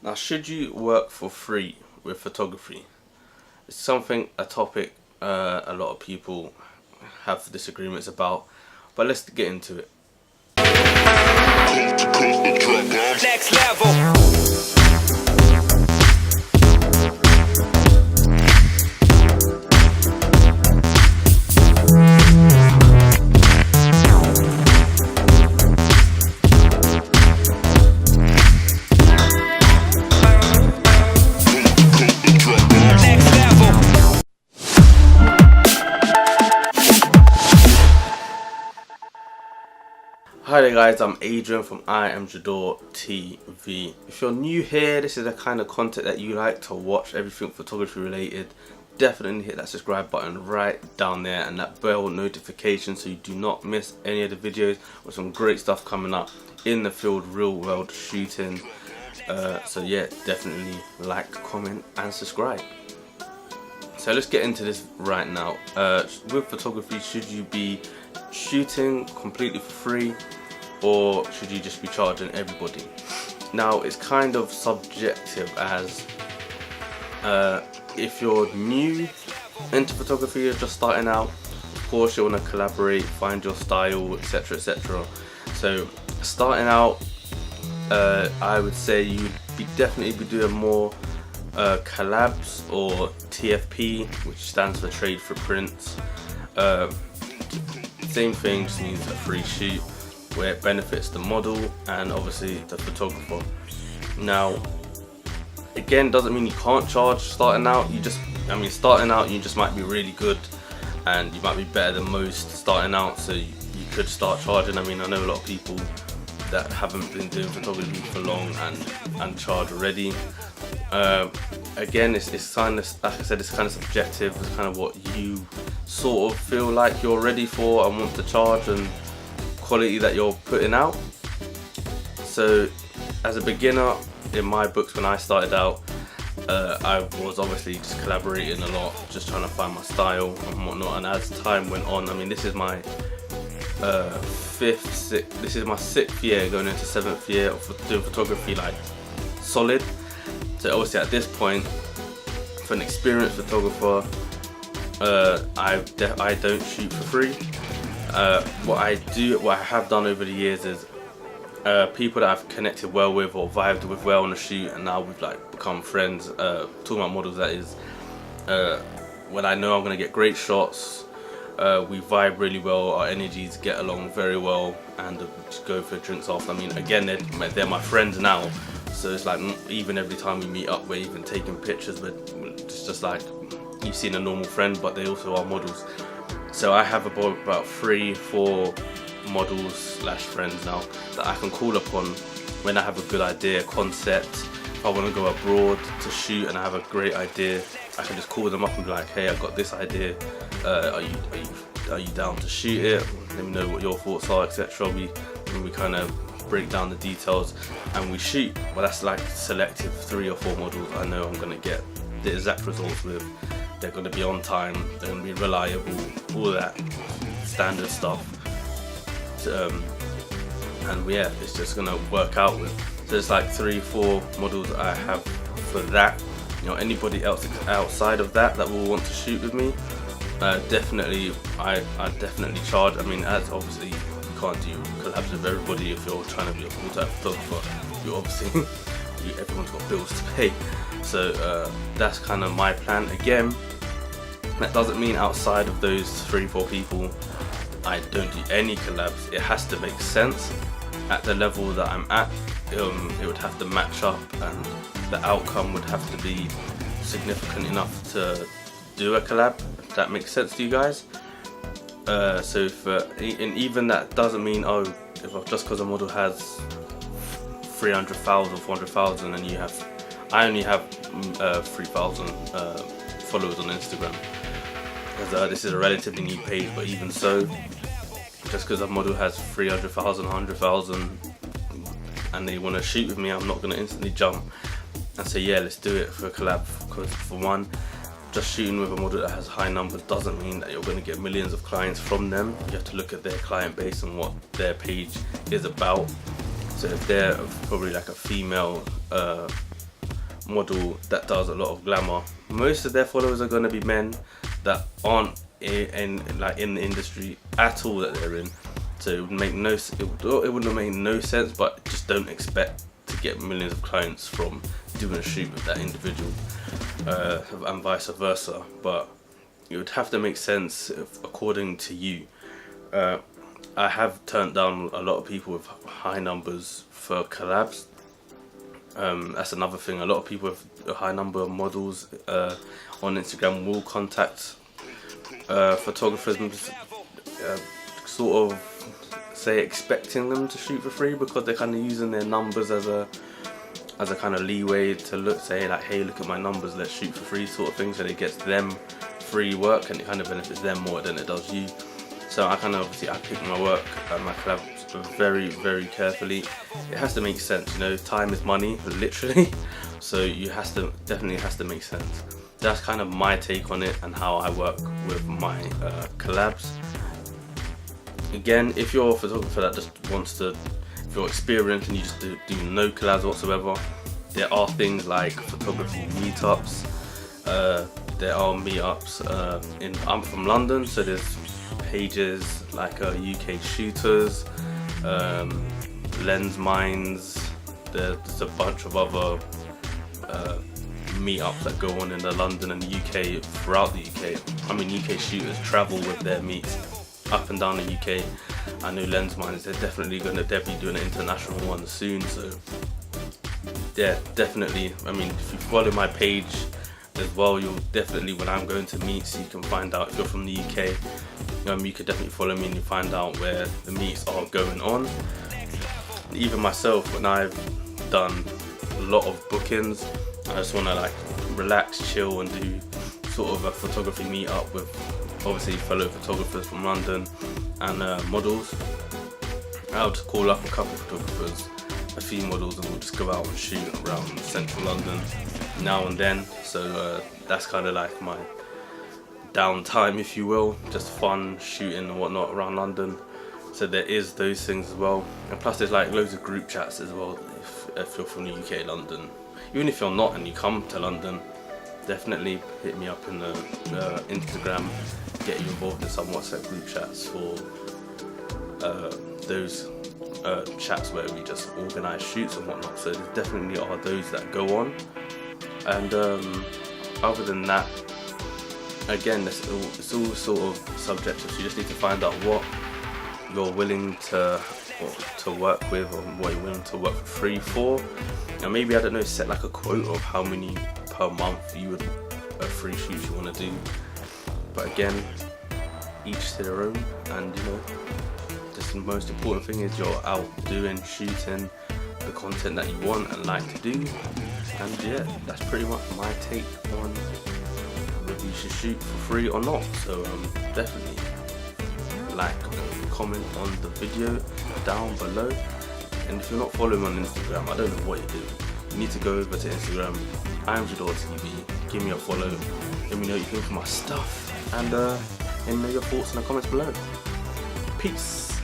Now, should you work for free with photography? It's a topic a lot of people have disagreements about, but let's get into it. Next level. Hi there guys, I'm Adrian from IAmJadoreTV. If you're new here, this is the kind of content that you like to watch, everything photography related. Definitely hit that subscribe button right down there and that bell notification so you do not miss any of the videos with some great stuff coming up in the field, real world shooting. So yeah, definitely like, comment and subscribe. So let's get into this right now. With photography, should you be shooting completely for free, or should you just be charging everybody? Now, it's kind of subjective, as if you're new into photography, you're just starting out, of course you want to collaborate, find your style, etc, etc. So starting out, I would say you'd definitely be doing more collabs, or TFP, which stands for trade for prints. Same thing, just means a free shoot where it benefits the model and obviously the photographer. Now, again, doesn't mean you can't charge starting out. Starting out, you just might be really good and you might be better than most starting out, so you could start charging. I know a lot of people that haven't been doing photography for long and charge already. Again, it's kind of, like I said, it's kind of subjective. It's kind of what you sort of feel like you're ready for and want to charge, and quality that you're putting out. So as a beginner, in my books, when I started out, I was obviously just collaborating a lot, just trying to find my style and whatnot. And as time went on, this is my this is my 6th year going into 7th year of doing photography, like solid. So obviously at this point, for an experienced photographer, I don't shoot for free. What I have done over the years is people that I've connected well with or vibed with well on a shoot, and now we've become friends. Talking about models, that is, when I know I'm gonna get great shots, we vibe really well, our energies get along very well, and just go for drinks after. Again, they're my friends now, so it's like even every time we meet up, we're even taking pictures, but it's just like you've seen a normal friend, but they also are models. So I have about 3-4 models slash friends now that I can call upon when I have a good idea, concept. If I want to go abroad to shoot and I have a great idea, I can just call them up and be like, hey, I've got this idea, are you down to shoot it? Let me know what your thoughts are, etc. We kind of break down the details and we shoot. Well, that's like selective 3 or 4 models I know I'm going to get the exact results with. They're going to be on time, they're going to be reliable, all that standard stuff. And yeah, it's just going to work out with. So it's like 3-4 models I have for that. Anybody else outside of that will want to shoot with me, definitely I definitely charge. As obviously you can't do collabs with everybody if you're trying to be a full-time photographer. You obviously everyone's got bills to pay. So that's kind of my plan. Again, that doesn't mean outside of those 3-4 people I don't do any collabs. It has to make sense at the level that I'm at. It would have to match up, and the outcome would have to be significant enough to do a collab, if that makes sense to you guys. So and even that doesn't mean, just because a model has 300,000, 400,000 and I only have 3,000 followers on Instagram, because this is a relatively new page, but even so, just because a model has 300,000, 100,000 and they want to shoot with me, I'm not going to instantly jump and say, yeah, let's do it for a collab, because for one, just shooting with a model that has high numbers doesn't mean that you're going to get millions of clients from them. You have to look at their client base and what their page is about. So if they're probably like a female model that does a lot of glamour, most of their followers are going to be men that aren't in the industry at all that they're in. So it would make it wouldn't make no sense, but just don't expect to get millions of clients from doing a shoot with that individual, and vice versa. But it would have to make sense according to you. I have turned down a lot of people with high numbers for collabs. That's another thing. A lot of people with a high number of models on Instagram will contact photographers, sort of say expecting them to shoot for free, because they're kind of using their numbers as a kind of leeway to say like, hey, look at my numbers, let's shoot for free, sort of thing. So it gets them free work, and it kind of benefits them more than it does you. So I kind of I pick my work and my collabs very, very carefully. It has to make sense, you know. Time is money, literally. So definitely has to make sense. That's kind of my take on it and how I work with my collabs. Again, if you're a photographer that just wants to, if you're experienced and you just do no collabs whatsoever, there are things like photography meetups. There are meetups. I'm from London, so there's pages like UK Shooters, Lens Minds. There's a bunch of other meetups that go on in the London and the UK, throughout the UK. I mean, UK Shooters travel with their meets up and down the UK. I know Lens Minds, they'll be doing an international one soon. So yeah, definitely. I mean, if you follow my page as well, you'll definitely, when I'm going to meets, you can find out. If you're from the UK, you could definitely follow me and you find out where the meets are going on. Even myself, when I've done a lot of bookings, I just want to like relax, chill, and do sort of a photography meetup with obviously fellow photographers from London and models. I'll just call up a couple of photographers, a few models, and we'll just go out and shoot around central London now and then. So that's kind of like my downtime, if you will, just fun shooting and whatnot around London. So there is those things as well, and plus there's like loads of group chats as well. If you're from the UK, London, even if you're not and you come to London, definitely hit me up in the Instagram, get you involved in some WhatsApp group chats for those chats where we just organise shoots and whatnot. So there definitely are those that go on. And other than that, again, it's all sort of subjective. So you just need to find out what you're willing to work with, or what you're willing to work for free for. And maybe, I don't know, set like a quote of how many per month you would free shoots you want to do. But again, each to their own. And you know, just the most important thing is you're out doing, shooting the content that you want and like to do. And yeah, that's pretty much my take on whether you should shoot for free or not. So definitely like, comment on the video down below. And if you're not following me on Instagram, I don't know what you're doing. You need to go over to Instagram, IAmJadoreTV, give me a follow, let me know you think of my stuff, and let me know your thoughts in the comments below. Peace.